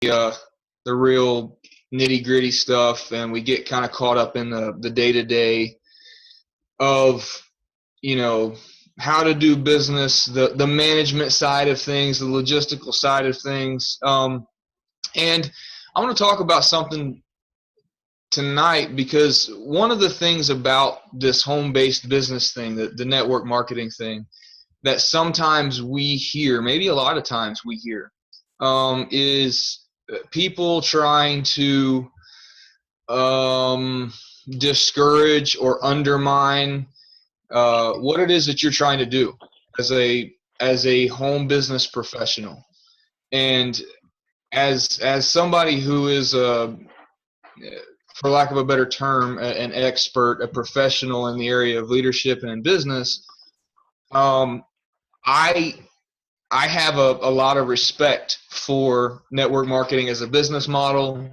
the real nitty gritty stuff, and we get kind of caught up in the day-to-day of, how to do business, the management side of things, the logistical side of things. And I want to talk about something tonight, because one of the things about this home-based business thing, the network marketing thing, that sometimes we hear, maybe a lot of times we hear, is people trying to discourage or undermine what it is that you're trying to do as a home business professional. And as somebody who is for lack of a better term, an expert, a professional in the area of leadership and in business, I have a lot of respect for network marketing as a business model.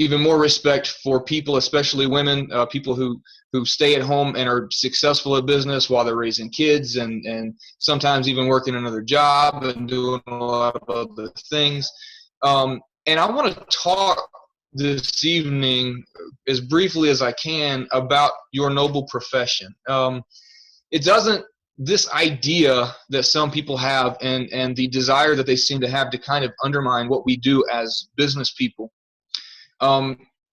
Even more respect for people, especially women, people who stay at home and are successful at business while they're raising kids and sometimes even working another job and doing a lot of other things. And I want to talk this evening, as briefly as I can, about your noble profession. This idea that some people have and the desire that they seem to have to kind of undermine what we do as business people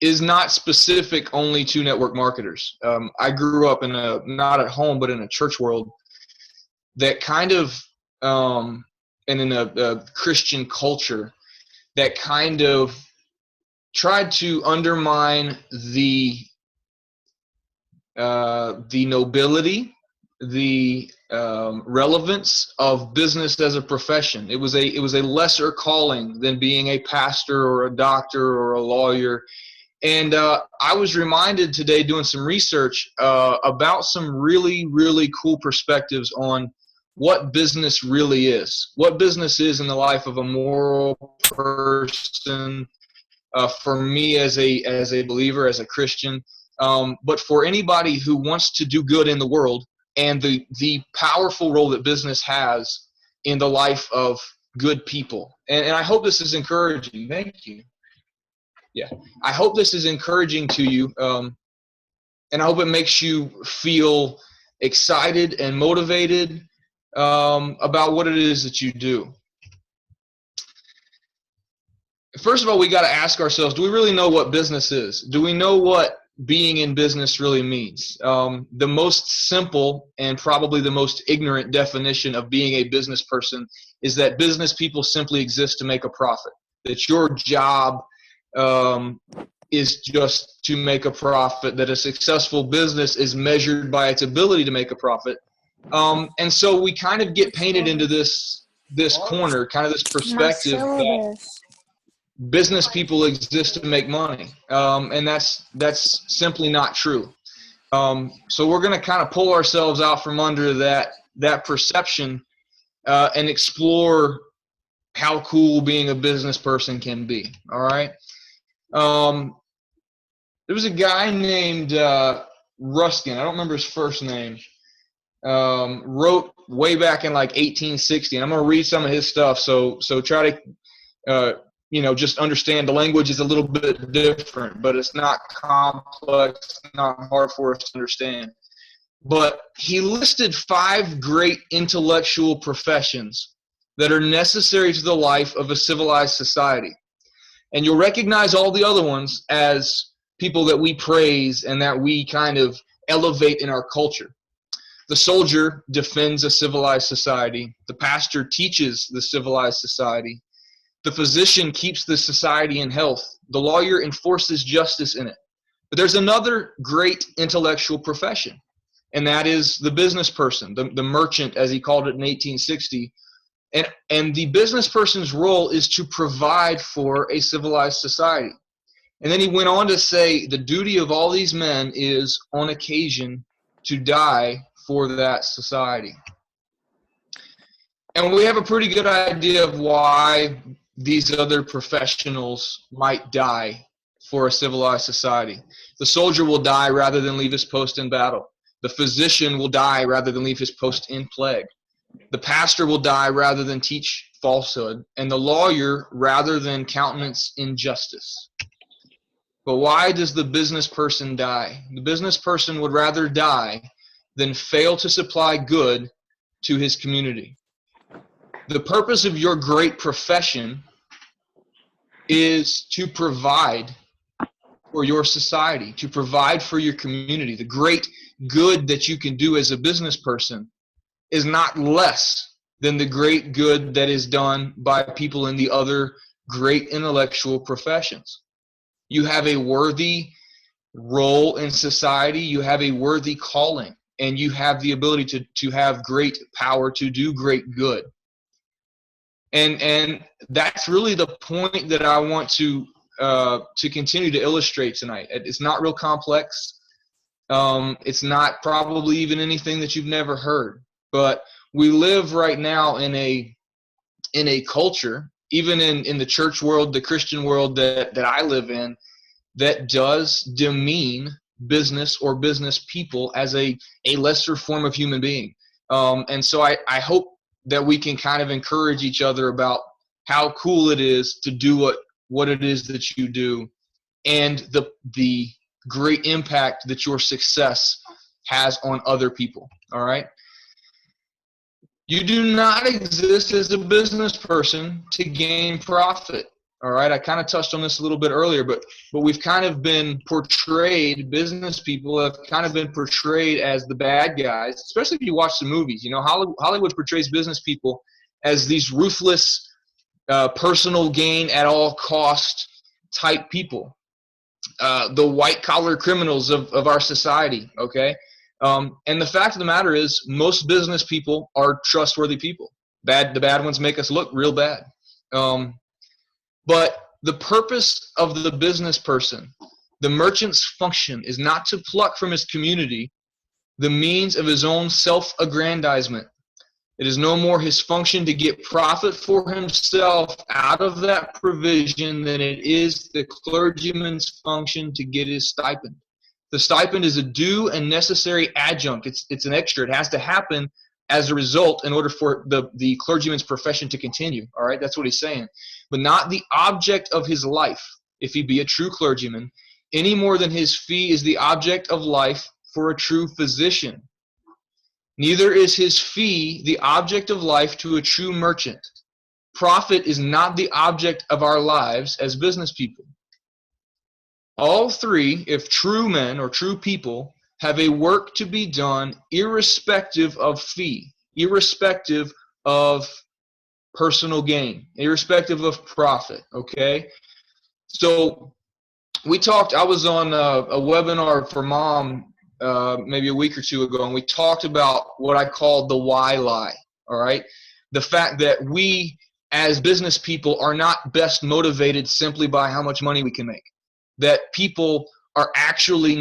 is not specific only to network marketers. I grew up in not at home, but in a church world that kind of, and in a Christian culture that kind of tried to undermine the nobility, the relevance of business as a profession. It was a lesser calling than being a pastor or a doctor or a lawyer. And I was reminded today, doing some research, about some really, really cool perspectives on what business really is, what business is in the life of a moral person, for me as a believer, as a Christian, but for anybody who wants to do good in the world, and the powerful role that business has in the life of good people. And I hope this is encouraging. Thank you. Yeah, I hope this is encouraging to you, and I hope it makes you feel excited and motivated about what it is that you do. First of all, we got to ask ourselves, do we really know what business is? Do we know what being in business really means? The most simple and probably the most ignorant definition of being a business person is that business people simply exist to make a profit, that your job is just to make a profit, that a successful business is measured by its ability to make a profit. And so we kind of get painted into this corner, kind of this perspective that business people exist to make money, and that's simply not true. So we're going to kind of pull ourselves out from under that perception and explore how cool being a business person can be. All right. There was a guy named Ruskin. I don't remember his first name. Wrote way back in like 1860, and I'm going to read some of his stuff. So try to just understand the language is a little bit different, but it's not complex, not hard for us to understand. But he listed 5 great intellectual professions that are necessary to the life of a civilized society. And you'll recognize all the other ones as people that we praise and that we kind of elevate in our culture. The soldier defends a civilized society. The pastor teaches the civilized society. The physician keeps the society in health. The lawyer enforces justice in it. But there's another great intellectual profession, and that is the business person, the merchant, as he called it in 1860. And the business person's role is to provide for a civilized society. And then he went on to say the duty of all these men is, on occasion, to die for that society. And we have a pretty good idea of why these other professionals might die for a civilized society. The soldier will die rather than leave his post in battle. The physician will die rather than leave his post in plague. The pastor will die rather than teach falsehood, and the lawyer rather than countenance injustice. But why does the business person die? The business person would rather die than fail to supply good to his community. The purpose of your great profession is to provide for your society, to provide for your community. The great good that you can do as a business person is not less than the great good that is done by people in the other great intellectual professions. You have a worthy role in society, you have a worthy calling, and you have the ability to have great power to do great good. And that's really the point that I want to continue to illustrate tonight. It's not real complex. It's not probably even anything that you've never heard. But we live right now in a culture, even in the church world, the Christian world that I live in, that does demean business or business people as a lesser form of human being. And so I hope that we can kind of encourage each other about how cool it is to do what it is that you do, and the great impact that your success has on other people. All right. You do not exist as a business person to gain profit. All right. I kind of touched on this a little bit earlier, but we've kind of been portrayed, business people have kind of been portrayed as the bad guys, especially if you watch the movies. You know, Hollywood portrays business people as these ruthless, personal gain at all cost type people, the white collar criminals of our society. Okay. And the fact of the matter is, most business people are trustworthy people. The bad ones make us look real bad. But the purpose of the business person, the merchant's function, is not to pluck from his community the means of his own self-aggrandizement. It is no more his function to get profit for himself out of that provision than it is the clergyman's function to get his stipend. The stipend is a due and necessary adjunct. It's an extra. It has to happen as a result in order for the clergyman's profession to continue. All right, that's what he's saying. But not the object of his life, if he be a true clergyman, any more than his fee is the object of life for a true physician. Neither is his fee the object of life to a true merchant. Profit is not the object of our lives as business people. All three, if true men or true people, have a work to be done irrespective of fee, irrespective of personal gain, irrespective of profit, okay? So I was on a webinar for Mom maybe a week or two ago, and we talked about what I call the why lie, all right? The fact that we as business people are not best motivated simply by how much money we can make, that people are actually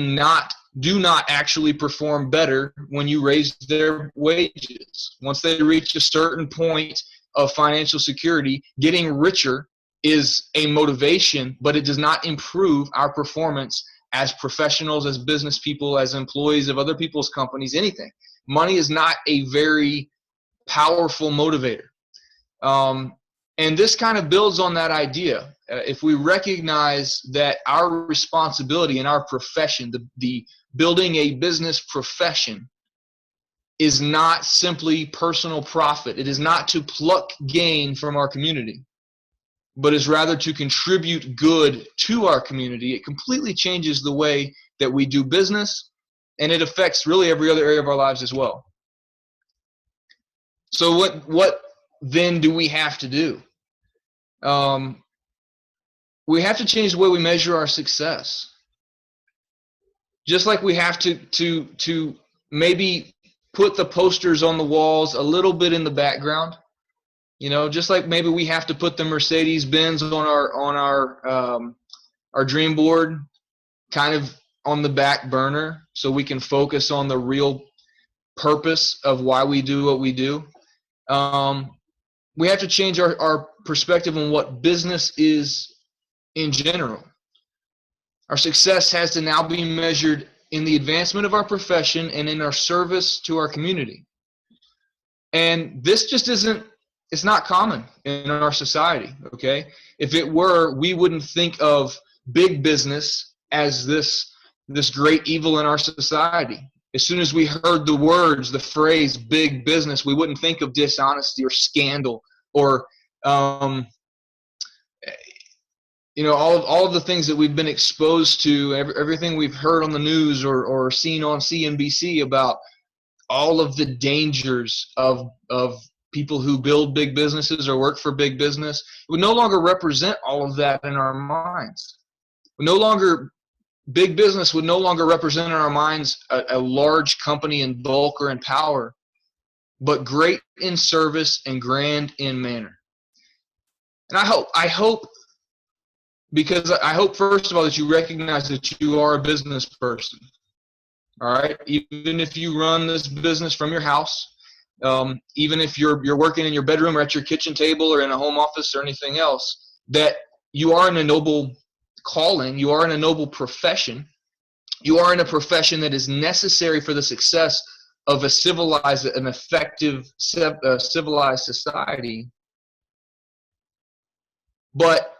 do not actually perform better when you raise their wages. Once they reach a certain point of financial security, getting richer is a motivation, but it does not improve our performance as professionals, as business people, as employees of other people's companies, anything. Money is not a very powerful motivator. And this kind of builds on that idea. If we recognize that our responsibility in our profession, the building a business profession, is not simply personal profit. It is not to pluck gain from our community, but is rather to contribute good to our community. It completely changes the way that we do business, and it affects really every other area of our lives as well. So what then do we have to do? We have to change the way we measure our success. Just like we have to maybe put the posters on the walls a little bit in the background, you know, just like maybe we have to put the Mercedes-Benz on our dream board kind of on the back burner so we can focus on the real purpose of why we do what we do. We have to change our perspective on what business is in general. Our success has to now be measured in the advancement of our profession and in our service to our community. And this just isn't It's not common in our society, okay? If it were, we wouldn't think of big business as this great evil in our society. As soon as we heard the phrase big business, we wouldn't think of dishonesty or scandal or all of the things that we've been exposed to, everything we've heard on the news or seen on CNBC about all of the dangers of people who build big businesses or work for big business. It would no longer represent all of that in our minds. Big business would no longer represent in our minds a large company in bulk or in power, but great in service and grand in manner. And I hope, because I hope, first of all, that you recognize that you are a business person. All right? Even if you run this business from your house, even if you're working in your bedroom or at your kitchen table or in a home office or anything else, that you are in a noble calling, you are in a noble profession, you are in a profession that is necessary for the success of a civilized and effective civilized society. But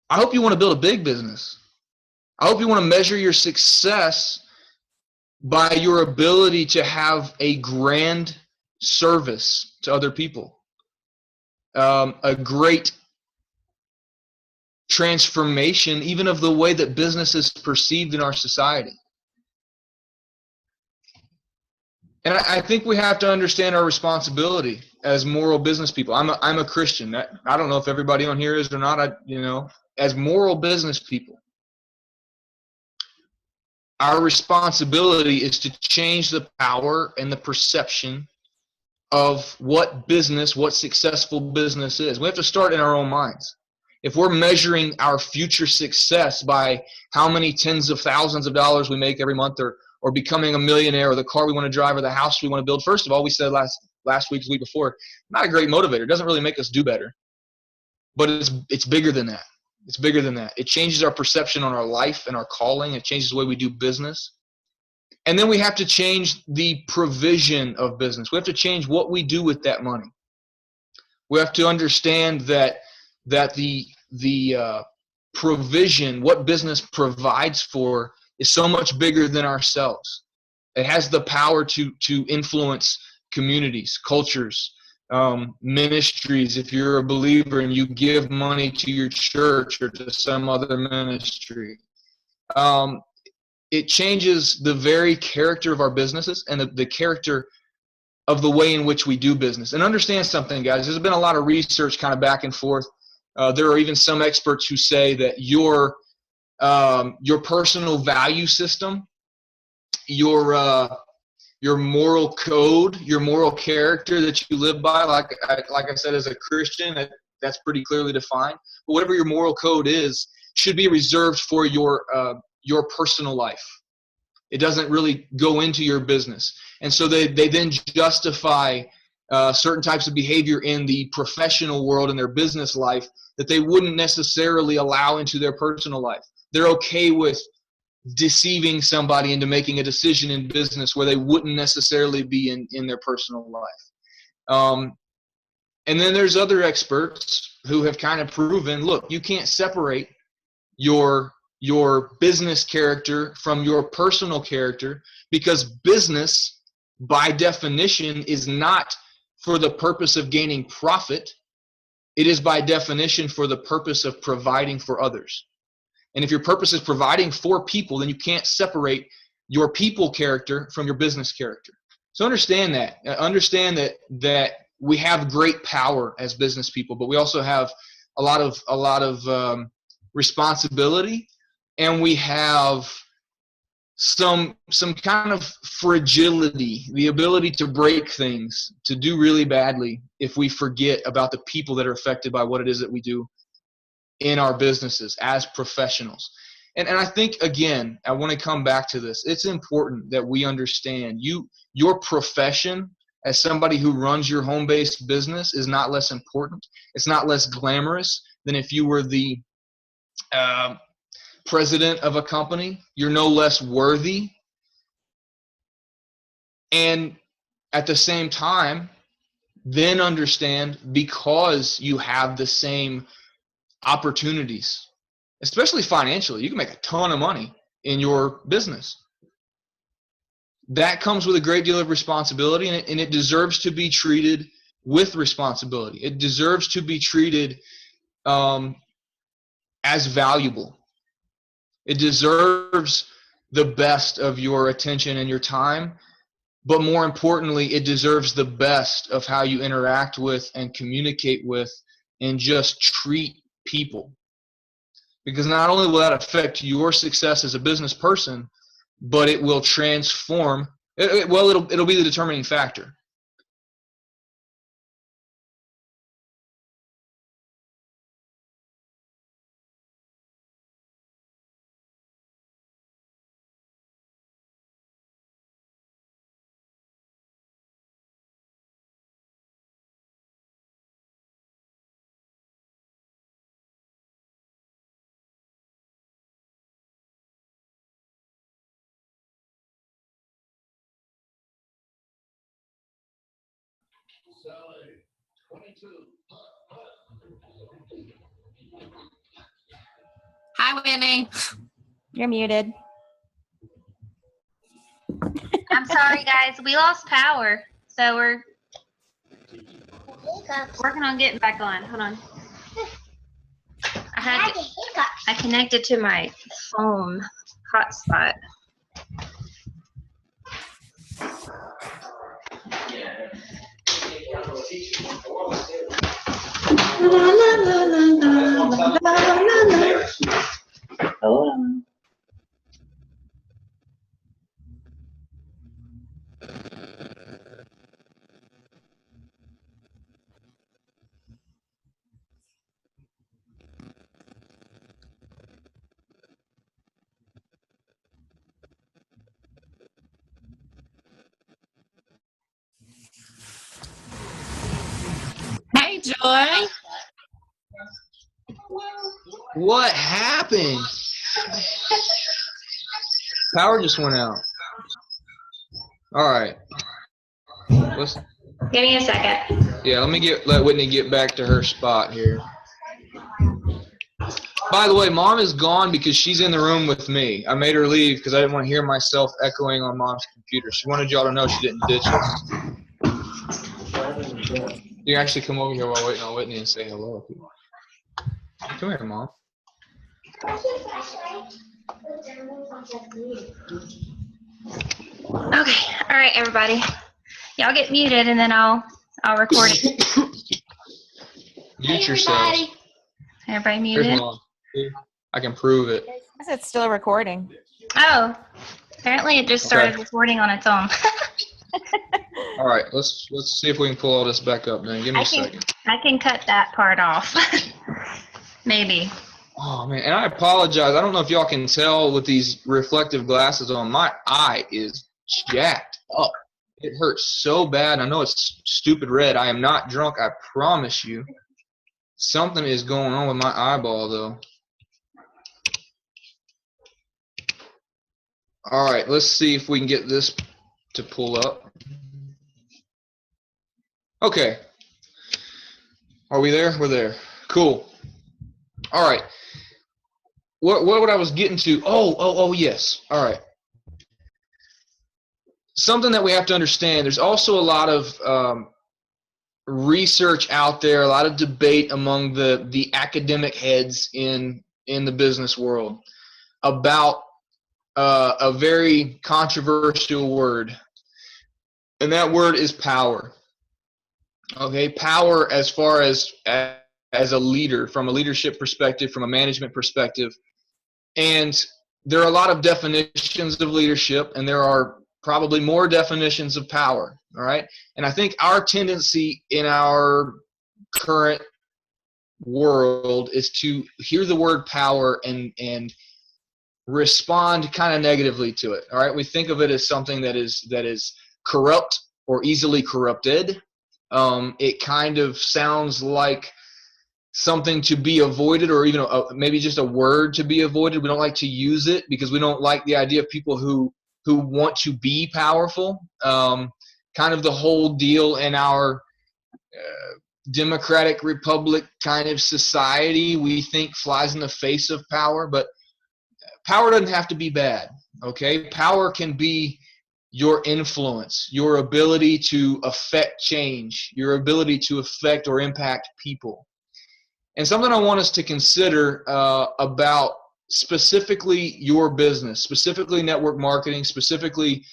I hope you want to build a big business. I hope you want to measure your success by your ability to have a grand service to other people, a great transformation even of the way that business is perceived in our society. And I think we have to understand our responsibility as moral business people. I'm a Christian. I don't know if everybody on here is or not. As moral business people, our responsibility is to change the power and the perception of what successful business is. We have to start in our own minds. If we're measuring our future success by how many tens of thousands of dollars we make every month, or becoming a millionaire, or the car we want to drive, or the house we want to build, first of all, we said last week, the week before, not a great motivator. It doesn't really make us do better. But it's bigger than that. It's bigger than that. It changes our perception on our life and our calling. It changes the way we do business. And then we have to change the provision of business. We have to change what we do with that money. We have to understand that the provision, what business provides for, is so much bigger than ourselves. It has the power to influence communities, cultures, ministries. If you're a believer and you give money to your church or to some other ministry, it changes the very character of our businesses and the character of the way in which we do business. And understand something, guys. There's been a lot of research kind of back and forth. There are even some experts who say that your personal value system, your moral code, your moral character that you live by, like I said, as a Christian, that's pretty clearly defined. But whatever your moral code is, should be reserved for your personal life. It doesn't really go into your business. And so they then justify certain types of behavior in the professional world, in their business life, that they wouldn't necessarily allow into their personal life. They're okay with deceiving somebody into making a decision in business where they wouldn't necessarily be in their personal life. And then there's other experts who have kind of proven, look, you can't separate your business character from your personal character, because business, by definition, is not for the purpose of gaining profit. It is by definition for the purpose of providing for others. And if your purpose is providing for people, then you can't separate your people character from your business character. So understand that. Understand that we have great power as business people, but we also have a lot of responsibility, and we have some kind of fragility, the ability to break things, to do really badly if we forget about the people that are affected by what it is that we do in our businesses as professionals. And I think, again, I want to come back to this. It's important that we understand your profession as somebody who runs your home-based business is not less important. It's not less glamorous than if you were the president of a company. You're no less worthy. And at the same time, then understand, because you have the same opportunities, especially financially, you can make a ton of money in your business. That comes with a great deal of responsibility, and it deserves to be treated with responsibility. It deserves to be treated as valuable. It deserves the best of your attention and your time, but more importantly, it deserves the best of how you interact with and communicate with and just treat people. Because not only will that affect your success as a business person, but it will transform, it'll be the determining factor. Hi, Whitney. You're muted. I'm sorry, guys. We lost power, so we're working on getting back on. Hold on. I connected to my phone hotspot. Hello. Hey, Joy. What happened? Power just went out. All right. Give me a second. Yeah, let Whitney get back to her spot here. By the way, Mom is gone because she's in the room with me. I made her leave because I didn't want to hear myself echoing on Mom's computer. She wanted y'all to know she didn't ditch us. You can actually come over here while waiting on Whitney and say hello. Come here, Mom. Okay. All right, everybody. Y'all get muted, and then I'll record it. Mute yourself. Everybody muted? Here's Mom. I can prove it. It's still recording. Oh. Apparently it just started recording on its own. All right, let's see if we can pull all this back up, man. Give me a second. I can cut that part off. Maybe. Oh, man, and I apologize. I don't know if y'all can tell with these reflective glasses on. My eye is jacked up. It hurts so bad. I know it's stupid red. I am not drunk, I promise you. Something is going on with my eyeball, though. All right, let's see if we can get this to pull up. Okay. Are we there? We're there. Cool. All right. What I was getting to? Oh, yes. All right. Something that we have to understand, there's also a lot of research out there, a lot of debate among the academic heads in the business world about a very controversial word, and that word is power. Okay, power as far as a leader, from a leadership perspective, from a management perspective. And there are a lot of definitions of leadership, and there are probably more definitions of power, all right? And I think our tendency in our current world is to hear the word power and respond kind of negatively to it, all right? We think of it as something that is corrupt or easily corrupted. It kind of sounds like something to be avoided, or even maybe just a word to be avoided. We don't like to use it because we don't like the idea of people who want to be powerful. Kind of the whole deal in our democratic republic kind of society we think flies in the face of power, but power doesn't have to be bad, okay? Power can be your influence, your ability to affect change, your ability to affect or impact people. And something I want us to consider about specifically your business, specifically network marketing, specifically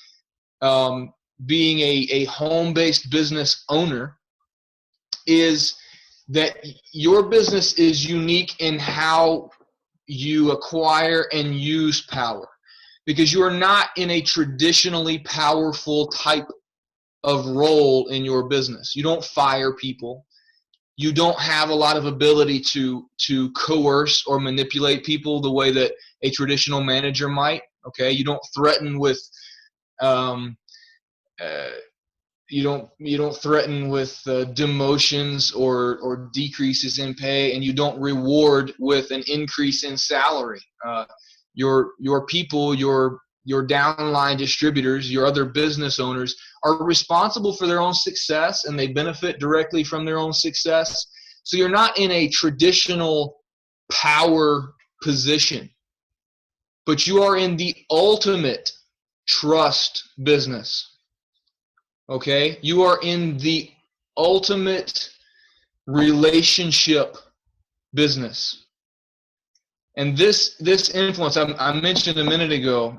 being a home-based business owner, is that your business is unique in how you acquire and use power, because you are not in a traditionally powerful type of role in your business. You don't fire people. You don't have a lot of ability to coerce or manipulate people the way that a traditional manager might. Okay, you don't threaten with you don't threaten with demotions or decreases in pay, and you don't reward with an increase in salary. Your people, your downline distributors, your other business owners are responsible for their own success, and they benefit directly from their own success. So you're not in a traditional power position, but you are in the ultimate trust business. Okay, you are in the ultimate relationship business. And this influence I mentioned a minute ago,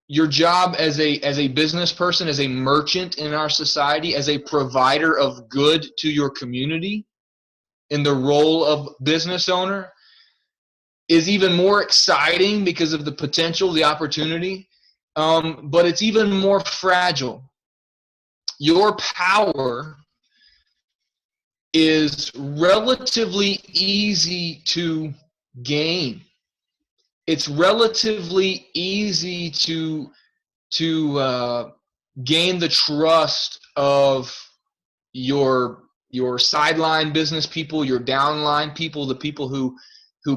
your job as a business person, as a merchant in our society, as a provider of good to your community in the role of business owner, is even more exciting because of the potential, the opportunity, but it's even more fragile. Your power is relatively easy to gain. It's relatively easy to gain the trust of your sideline business people, your downline people, the people who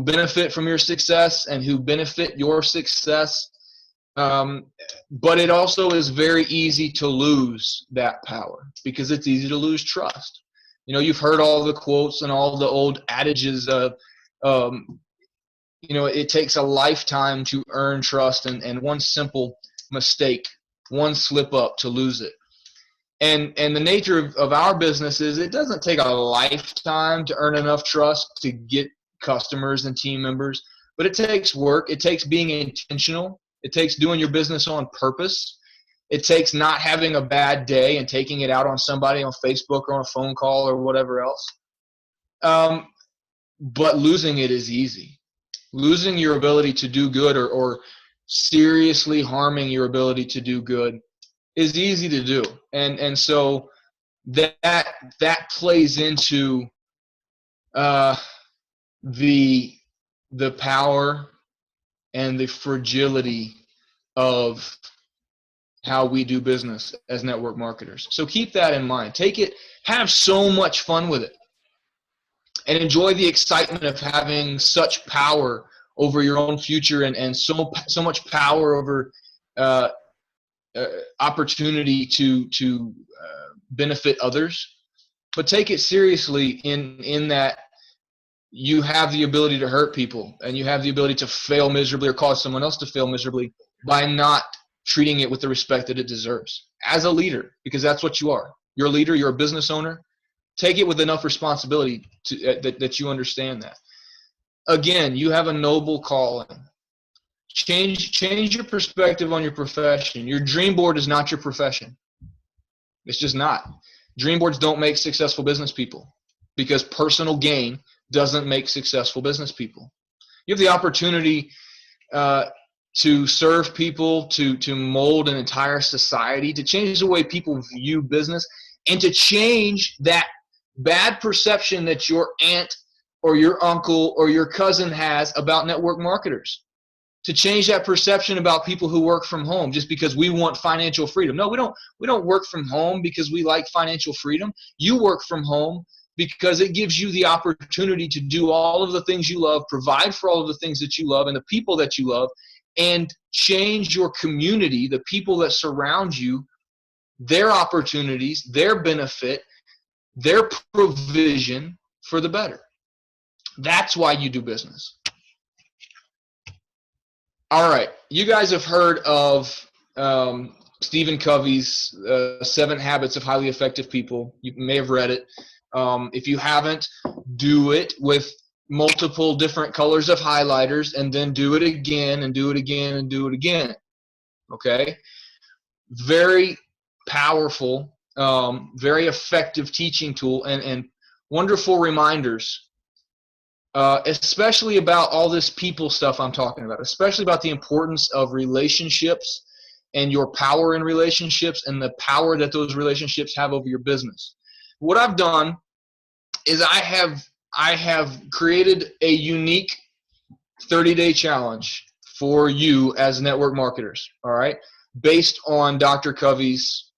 benefit from your success and who benefit your success. But it also is very easy to lose that power because it's easy to lose trust. You know, you've heard all the quotes and all the old adages of, you know, it takes a lifetime to earn trust, and one simple mistake, one slip up to lose it. And the nature of our business is it doesn't take a lifetime to earn enough trust to get customers and team members, but it takes work. It takes being intentional. It takes doing your business on purpose. It takes not having a bad day and taking it out on somebody on Facebook or on a phone call or whatever else. But losing it is easy. Losing your ability to do good or seriously harming your ability to do good is easy to do. And so that plays into the power and the fragility of how we do business as network marketers. So keep that in mind. Take it, have so much fun with it, and enjoy the excitement of having such power over your own future and so much power over opportunity to benefit others. But take it seriously in that you have the ability to hurt people, and you have the ability to fail miserably or cause someone else to fail miserably by not treating it with the respect that it deserves as a leader, because that's what you are. You're a leader. You're a business owner. Take it with enough responsibility that you understand that. Again, you have a noble calling. Change your perspective on your profession. Your dream board is not your profession. It's just not. Dream boards don't make successful business people, because personal gain doesn't make successful business people. You have the opportunity to serve people, to mold an entire society, to change the way people view business, and to change that bad perception that your aunt or your uncle or your cousin has about network marketers. To change that perception about people who work from home just because we want financial freedom. No, we don't work from home because we like financial freedom. You work from home because it gives you the opportunity to do all of the things you love, provide for all of the things that you love and the people that you love, and change your community, the people that surround you, their opportunities, their benefit, their provision for the better. That's why you do business. All right, you guys have heard of Stephen Covey's 7 Habits of Highly Effective People. You may have read it. If you haven't, do it with multiple different colors of highlighters, and then do it again and do it again and do it again. Okay? Very powerful, very effective teaching tool, and wonderful reminders, especially about all this people stuff I'm talking about, especially about the importance of relationships and your power in relationships and the power that those relationships have over your business. What I've done is I have created a unique 30-day challenge for you as network marketers, all right, based on Dr. Covey's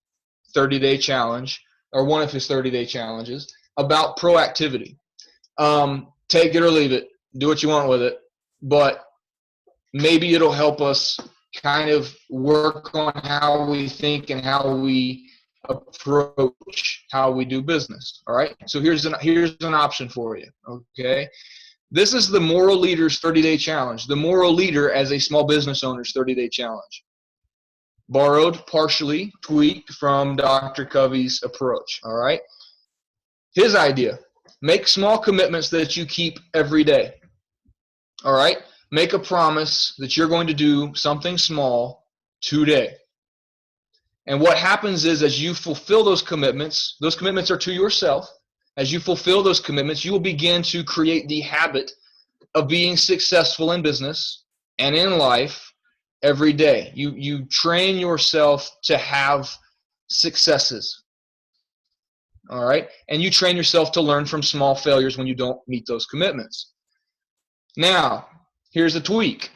30-day challenge, or one of his 30-day challenges, about proactivity. Take it or leave it. Do what you want with it. But maybe it'll help us kind of work on how we think and how we approach how we do business. All right? So here's an option for you. Okay? This is the Moral Leader's 30-day challenge. The Moral Leader as a small business owner's 30-day challenge. Borrowed, partially tweaked from Dr. Covey's approach. All right? His idea. Make small commitments that you keep every day. All right? Make a promise that you're going to do something small today. And what happens is, as you fulfill those commitments are to yourself. As you fulfill those commitments, you will begin to create the habit of being successful in business and in life every day. You train yourself to have successes. All right? And you train yourself to learn from small failures when you don't meet those commitments. Now, here's a tweak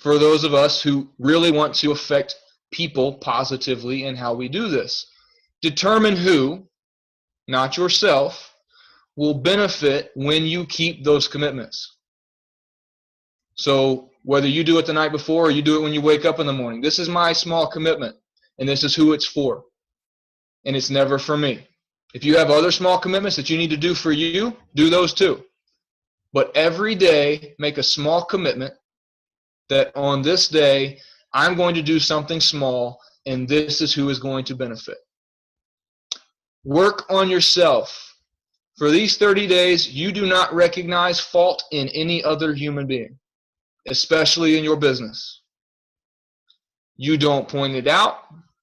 for those of us who really want to affect people positively in how we do this. Determine who, not yourself, will benefit when you keep those commitments. So whether you do it the night before or you do it when you wake up in the morning, this is my small commitment, and this is who it's for. And it's never for me. If you have other small commitments that you need to do for you, do those too. But every day, make a small commitment that on this day, I'm going to do something small, and this is who is going to benefit. Work on yourself. For these 30 days, you do not recognize fault in any other human being, especially in your business. You don't point it out.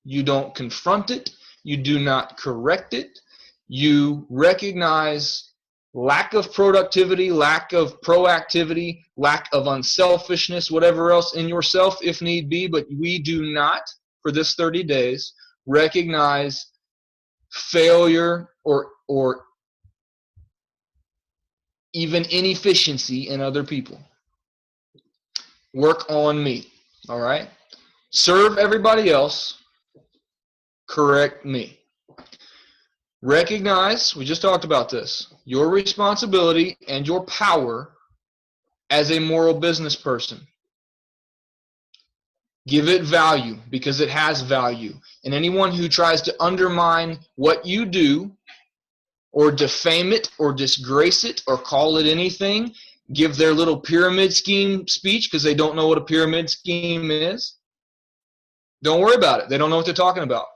You don't confront it. You do not correct it. You recognize lack of productivity, lack of proactivity, lack of unselfishness, whatever else in yourself if need be, but we do not, for this 30 days, recognize failure or even inefficiency in other people. Work on me, all right? Serve everybody else. Correct me. Recognize, we just talked about this, your responsibility and your power as a moral business person. Give it value because it has value. And anyone who tries to undermine what you do or defame it or disgrace it or call it anything, give their little pyramid scheme speech because they don't know what a pyramid scheme is, don't worry about it. They don't know what they're talking about.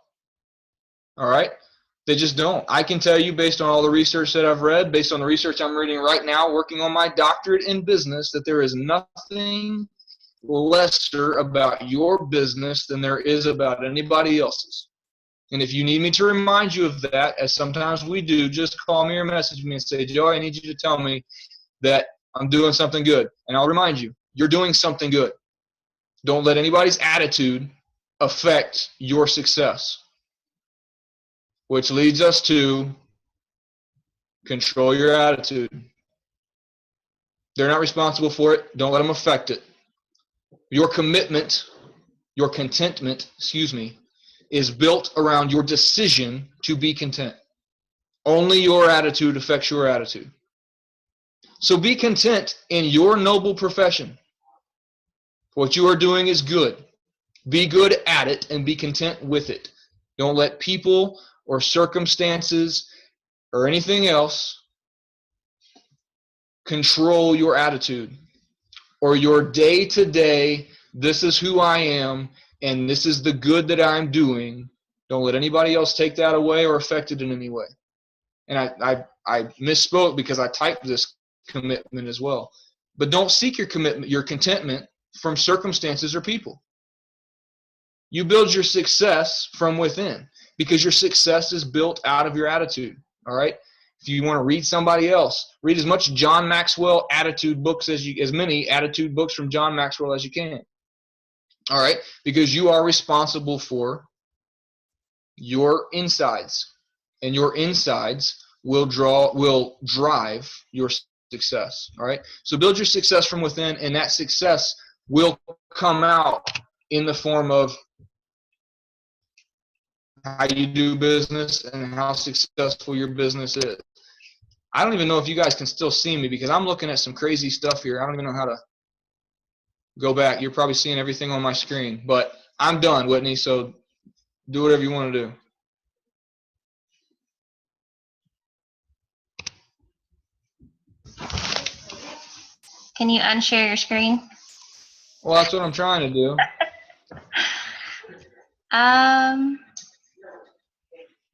All right? They just don't. I can tell you based on all the research that I've read, based on the research I'm reading right now, working on my doctorate in business, that there is nothing lesser about your business than there is about anybody else's. And if you need me to remind you of that, as sometimes we do, just call me or message me and say, Joe, I need you to tell me that I'm doing something good. And I'll remind you, you're doing something good. Don't let anybody's attitude affect your success. Which leads us to control your attitude. They're not responsible for it. Don't let them affect it. Your commitment, your contentment, is built around your decision to be content. Only your attitude affects your attitude. So be content in your noble profession. What you are doing is good. Be good at it and be content with it. Don't let people or circumstances or anything else control your attitude or your day-to-day, this is who I am and this is the good that I'm doing. Don't let anybody else take that away or affect it in any way. And I misspoke because I typed this commitment as well. But don't seek your commitment, your contentment from circumstances or people. You build your success from within because your success is built out of your attitude. All right. If you want to read somebody else, read as much John Maxwell attitude books as many attitude books from John Maxwell as you can. All right. Because you are responsible for your insides, and your insides will drive your success. All right. So build your success from within, and that success will come out in the form of how you do business and how successful your business is. I don't even know if you guys can still see me because I'm looking at some crazy stuff here. I don't even know how to go back. You're probably seeing everything on my screen, but I'm done, Whitney, so do whatever you want to do. Can you unshare your screen? Well, that's what I'm trying to do.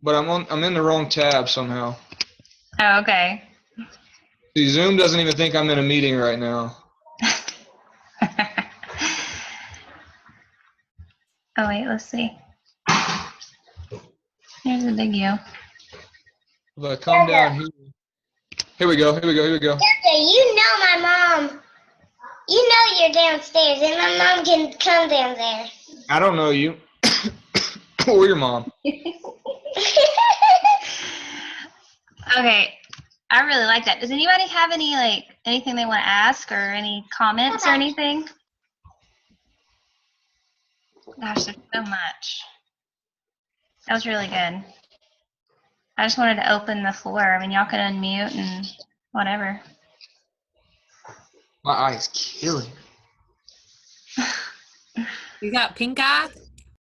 But I'm in the wrong tab somehow. Oh, okay. See, Zoom doesn't even think I'm in a meeting right now. Oh, wait, let's see. Here's a big U. If I come down here. Here we go. Dada, you know my mom. You know you're downstairs, and my mom can come down there. I don't know you. Or your mom. Okay, I really like that. Does anybody have anything they want to ask or any comments or anything? Gosh, there's so much. That was really good. I just wanted to open the floor. I mean, y'all can unmute and whatever. My eye's killing me. You got pink eye?